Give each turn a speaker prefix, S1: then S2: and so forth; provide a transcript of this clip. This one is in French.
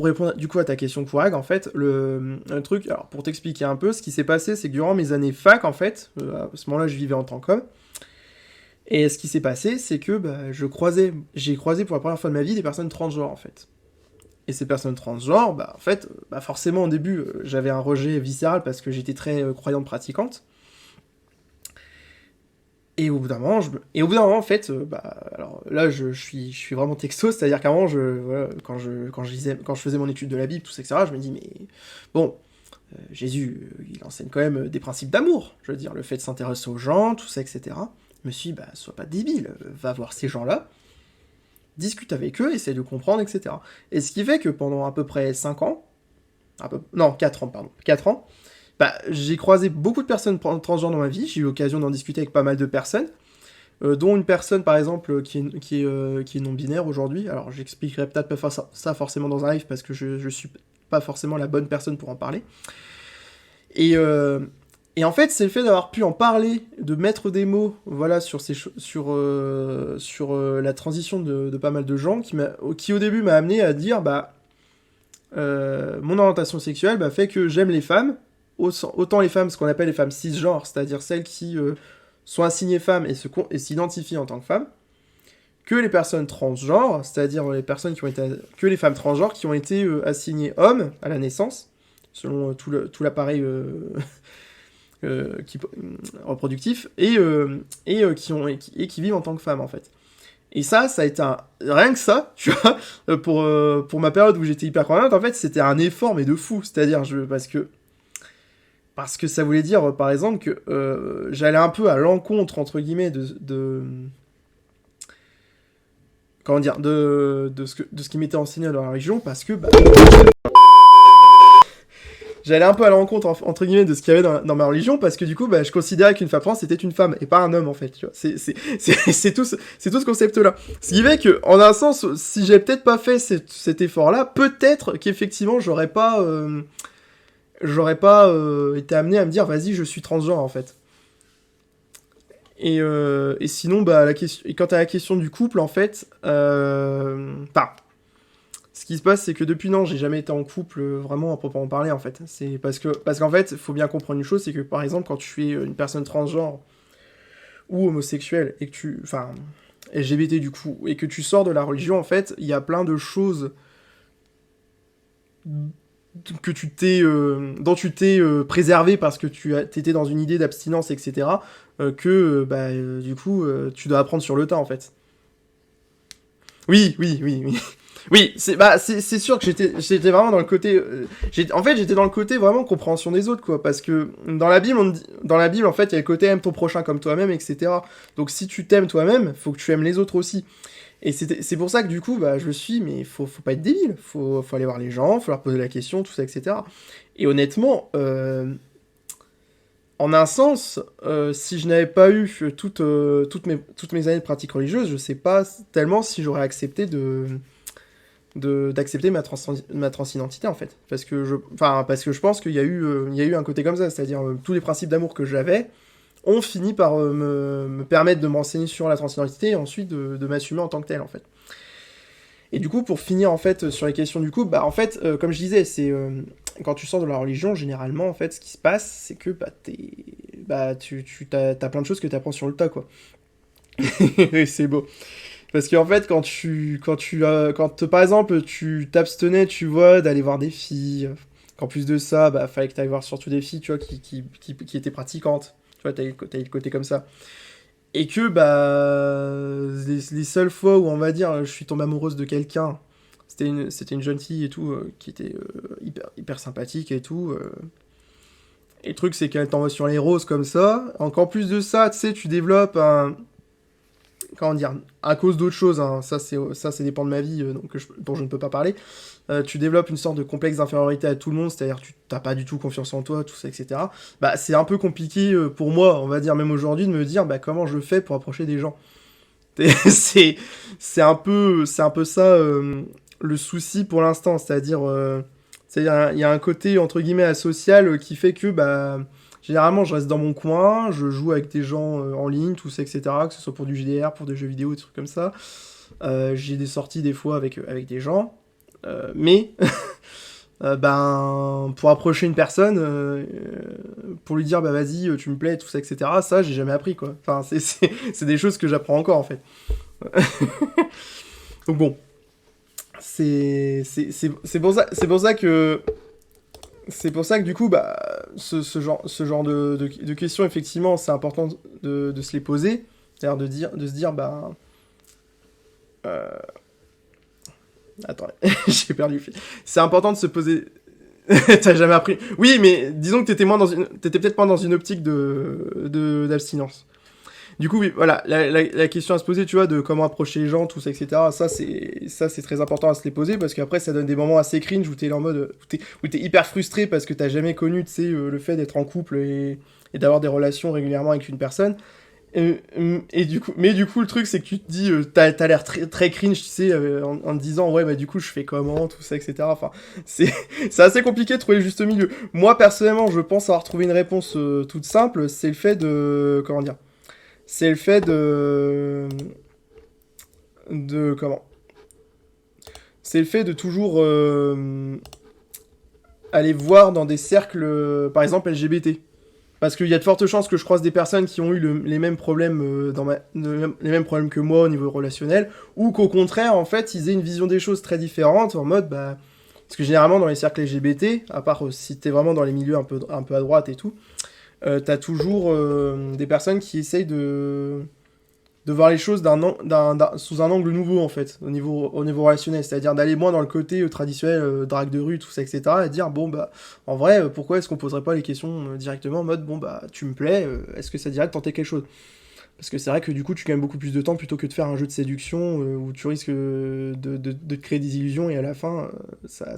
S1: Pour répondre du coup à ta question Kourag, en fait, le truc, alors pour t'expliquer un peu, ce qui s'est passé, c'est que durant mes années fac, en fait, à ce moment-là, je vivais en tant qu'homme, et ce qui s'est passé, c'est que j'ai croisé pour la première fois de ma vie des personnes transgenres, en fait. Et ces personnes transgenres, en fait, forcément, au début, j'avais un rejet viscéral parce que j'étais très croyante pratiquante. Et au bout d'un moment, en fait, alors là, je suis vraiment texto, c'est-à-dire qu'avant, voilà, quand je faisais mon étude de la Bible, tout ça, etc., je me dis, mais bon, Jésus, il enseigne quand même des principes d'amour, je veux dire, le fait de s'intéresser aux gens, tout ça, etc. Je me suis dit, sois pas débile, va voir ces gens-là, discute avec eux, essaie de comprendre, etc. Et ce qui fait que pendant à peu près 5 ans, non, 4 ans, pardon, 4 ans, j'ai croisé beaucoup de personnes transgenres dans ma vie, j'ai eu l'occasion d'en discuter avec pas mal de personnes, dont une personne par exemple qui est non-binaire aujourd'hui. Alors j'expliquerai peut-être pas ça forcément dans un live parce que je suis pas forcément la bonne personne pour en parler. Et en fait, c'est le fait d'avoir pu en parler, de mettre des mots, voilà, sur la transition de pas mal de gens, qui au début m'a amené à dire, mon orientation sexuelle fait que j'aime les femmes, autant les femmes, ce qu'on appelle les femmes cisgenres, c'est-à-dire celles qui sont assignées femmes et s'identifient en tant que femmes, que les personnes transgenres, c'est-à-dire que les femmes transgenres qui ont été assignées hommes à la naissance, selon tout l'appareil reproductif, et qui vivent en tant que femmes, en fait. Et ça a été rien que ça, tu vois, pour ma période où j'étais hyper croyante, en fait, c'était un effort, mais de fou. C'est-à-dire, parce que ça voulait dire, par exemple, que j'allais un peu à l'encontre, entre guillemets, comment dire, de ce qui m'était enseigné dans la religion, parce que, j'allais un peu à l'encontre, entre guillemets, de ce qu'il y avait dans ma religion, parce que du coup, je considérais qu'une femme trans, c'était une femme, et pas un homme, en fait, tu vois. C'est tout ce concept-là. Ce qui fait que, en un sens, si j'avais peut-être pas fait cet effort-là, peut-être qu'effectivement, j'aurais pas été amené à me dire, vas-y, je suis transgenre, en fait. Et sinon, quant à la question du couple, en fait, ce qui se passe, c'est que depuis non, j'ai jamais été en couple vraiment à proprement parler, en fait. C'est parce qu'en fait, il faut bien comprendre une chose, c'est que par exemple, quand tu es une personne transgenre ou homosexuelle et que enfin, LGBT du coup, et que tu sors de la religion, en fait, il y a plein de choses dont tu t'es préservé parce que t'étais dans une idée d'abstinence, etc. Du coup, tu dois apprendre sur le tas, en fait. Oui. Oui, c'est sûr que j'étais vraiment dans le côté en fait, j'étais dans le côté vraiment compréhension des autres, quoi, parce que dans la Bible en fait, il y a le côté aime ton prochain comme toi-même, etc. Donc si tu t'aimes toi-même, faut que tu aimes les autres aussi. Et c'est pour ça que du coup, je me suis dit, mais faut pas être débile, faut aller voir les gens, faut leur poser la question, tout ça, etc. Et honnêtement, en un sens, si je n'avais pas eu toutes mes années de pratique religieuse, je sais pas tellement si j'aurais accepté d'accepter ma transidentité, en fait, parce que je pense qu'il y a eu un côté comme ça, c'est-à-dire tous les principes d'amour que j'avais ont fini par me permettre de m'enseigner sur la transidentité et ensuite de m'assumer en tant que tel, en fait. Et du coup, pour finir en fait sur les questions du couple, en fait, comme je disais, c'est quand tu sors de la religion, généralement, en fait, ce qui se passe, c'est que t'as plein de choses que t'apprends sur le tas, quoi. C'est beau. Parce qu'en fait, par exemple, tu t'abstenais, tu vois, d'aller voir des filles, qu'en plus de ça, fallait que t'ailles voir surtout des filles, tu vois, qui étaient pratiquantes. Tu vois, t'as eu le côté comme ça. Et que, les seules fois où, on va dire, je suis tombé amoureuse de quelqu'un, c'était une jeune fille et tout, qui était hyper sympathique et tout. Et le truc, c'est qu'elle t'envoie sur les roses comme ça. Encore plus de ça, tu sais, tu développes comment dire, à cause d'autres choses, hein, ça dépend de ma vie, dont je ne peux pas parler, tu développes une sorte de complexe d'infériorité à tout le monde, c'est-à-dire tu n'as pas du tout confiance en toi, tout ça, etc. C'est un peu compliqué pour moi, on va dire, même aujourd'hui, de me dire comment je fais pour approcher des gens. C'est un peu ça le souci pour l'instant, c'est-à-dire il y a un côté entre guillemets asocial qui fait que généralement je reste dans mon coin, je joue avec des gens en ligne, tout ça, etc. Que ce soit pour du GDR, pour des jeux vidéo, des trucs comme ça. J'ai des sorties des fois avec des gens. Mais ben, pour approcher une personne, pour lui dire bah vas-y, tu me plais, tout ça, etc. Ça, j'ai jamais appris quoi. Enfin, c'est des choses que j'apprends encore en fait. Donc bon, c'est pour ça que du coup, bah, ce genre de questions, effectivement, c'est important de se les poser. C'est-à-dire de se dire, bah. Euh, attends, j'ai perdu le fil. C'est important de se poser. T'as jamais appris. Oui, mais disons que t'étais peut-être pas dans une optique d'abstinence. Du coup, oui, voilà, la question à se poser, tu vois, de comment approcher les gens, tout ça, etc. Ça, c'est très important à se les poser parce qu'après, ça donne des moments assez cringe où t'es là en mode, où t'es hyper frustré parce que t'as jamais connu, tu sais, le fait d'être en couple et d'avoir des relations régulièrement avec une personne. Et du coup, mais du coup, le truc, c'est que tu te dis, t'as l'air très cringe, tu sais, en te disant, ouais, bah du coup, je fais comment, tout ça, etc. Enfin, c'est, c'est assez compliqué de trouver le juste milieu. Moi, personnellement, je pense avoir trouvé une réponse toute simple, c'est le fait de, comment dire, c'est le fait de comment, c'est le fait de toujours aller voir dans des cercles, par exemple LGBT. Parce qu'il y a de fortes chances que je croise des personnes qui ont eu les mêmes problèmes les mêmes problèmes que moi au niveau relationnel, ou qu'au contraire, en fait, ils aient une vision des choses très différente, en mode, bah, parce que généralement dans les cercles LGBT, à part si t'es vraiment dans les milieux un peu à droite et tout, t'as toujours des personnes qui essayent de voir les choses sous un angle nouveau en fait, au niveau relationnel, c'est-à-dire d'aller moins dans le côté traditionnel, drague de rue, tout ça, etc. Et dire, bon, bah, en vrai, pourquoi est-ce qu'on poserait pas les questions directement en mode, bon, bah, tu me plais, est-ce que ça dirait de tenter quelque chose? Parce que c'est vrai que du coup, tu gagnes beaucoup plus de temps plutôt que de faire un jeu de séduction où tu risques de te créer des illusions et à la fin, ça